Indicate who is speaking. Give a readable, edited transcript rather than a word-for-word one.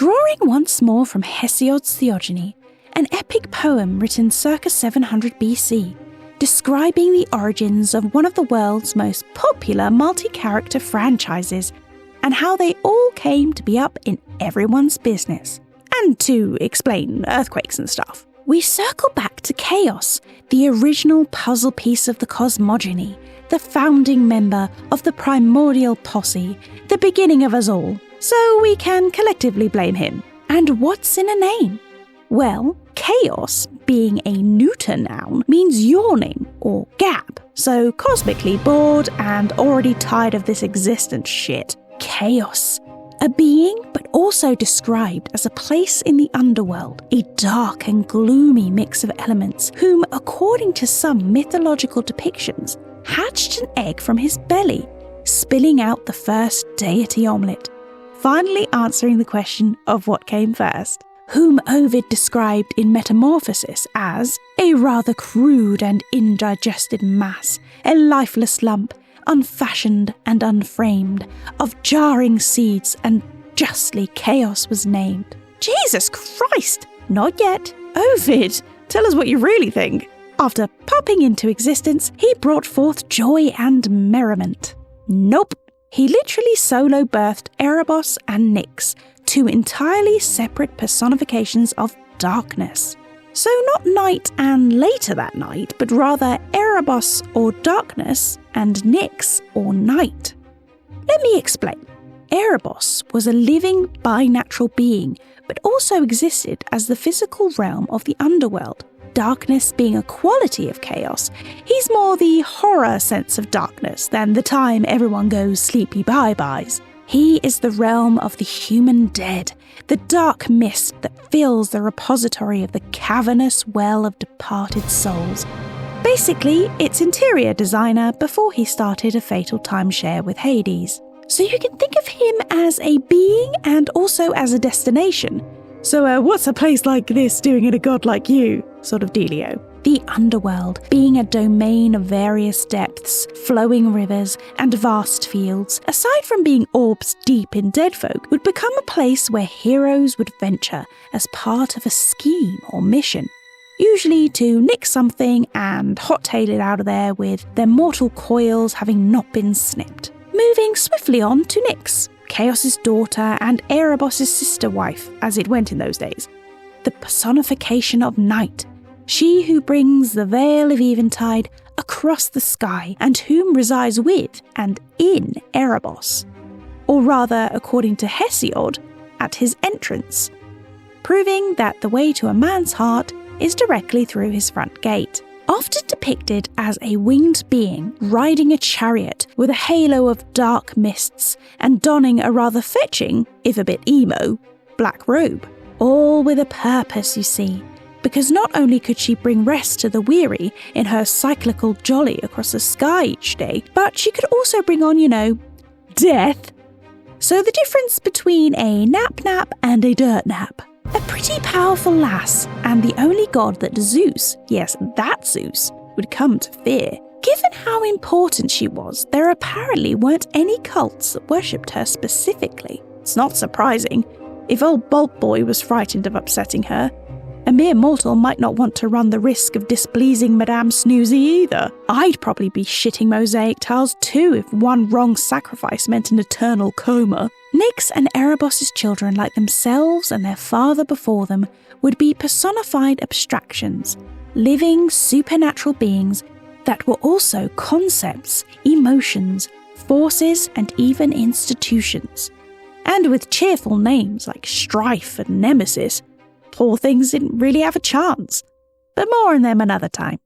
Speaker 1: Drawing once more from Hesiod's Theogony, an epic poem written circa 700 BC, describing the origins of one of the world's most popular multi-character franchises and how they all came to be up in everyone's business, and to explain earthquakes and stuff. We circle back to Chaos, the original puzzle piece of the cosmogony, the founding member of the primordial posse, the beginning of us all, so we can collectively blame him. And what's in a name? Well, chaos, being a neuter noun, means yawning or gap, so cosmically bored and already tired of this existence shit. Chaos. A being, but also described as a place in the underworld, a dark and gloomy mix of elements, whom, according to some mythological depictions, hatched an egg from his belly, spilling out the first deity omelette, finally answering the question of what came first, whom Ovid described in Metamorphosis as a rather crude and indigested mass, a lifeless lump, unfashioned and unframed, of jarring seeds, and justly Chaos was named. Jesus Christ! Not yet. Ovid, tell us what you really think. After popping into existence, he brought forth joy and merriment. Nope. He literally solo birthed Erebos and Nyx, two entirely separate personifications of darkness. So not night and later that night, but rather Erebos or darkness and Nyx or night. Let me explain. Erebos was a living binatural being, but also existed as the physical realm of the underworld. Darkness being a quality of chaos, he's more the horror sense of darkness than the time everyone goes sleepy bye-byes. He is the realm of the human dead, the dark mist that fills the repository of the cavernous well of departed souls. Basically, it's interior designer before he started a fatal timeshare with Hades. So you can think of him as a being and also as a destination. So what's a place like this doing in a god like you? Sort of dealio. The underworld, being a domain of various depths, flowing rivers, and vast fields, aside from being orbs deep in dead folk, would become a place where heroes would venture as part of a scheme or mission, usually to nick something and hot-tail it out of there with their mortal coils having not been snipped. Moving swiftly on to Nyx, Chaos's daughter and Erebos' sister wife, as it went in those days. The personification of night, she who brings the veil of eventide across the sky and whom resides with and in Erebos, or rather, according to Hesiod, at his entrance, proving that the way to a man's heart is directly through his front gate. Often depicted as a winged being riding a chariot with a halo of dark mists and donning a rather fetching, if a bit emo, black robe. All with a purpose, you see, because not only could she bring rest to the weary in her cyclical jolly across the sky each day, but she could also bring on, death. So the difference between a nap and a dirt nap. A pretty powerful lass, and the only god that Zeus, yes, that Zeus, would come to fear. Given how important she was, there apparently weren't any cults that worshipped her specifically. It's not surprising. If old Bolt Boy was frightened of upsetting her, a mere mortal might not want to run the risk of displeasing Madame Snoozy either. I'd probably be shitting mosaic tiles too if one wrong sacrifice meant an eternal coma. Nyx and Erebos' children, like themselves and their father before them, would be personified abstractions, living supernatural beings that were also concepts, emotions, forces, and even institutions. And with cheerful names like Strife and Nemesis, poor things didn't really have a chance. But more on them another time.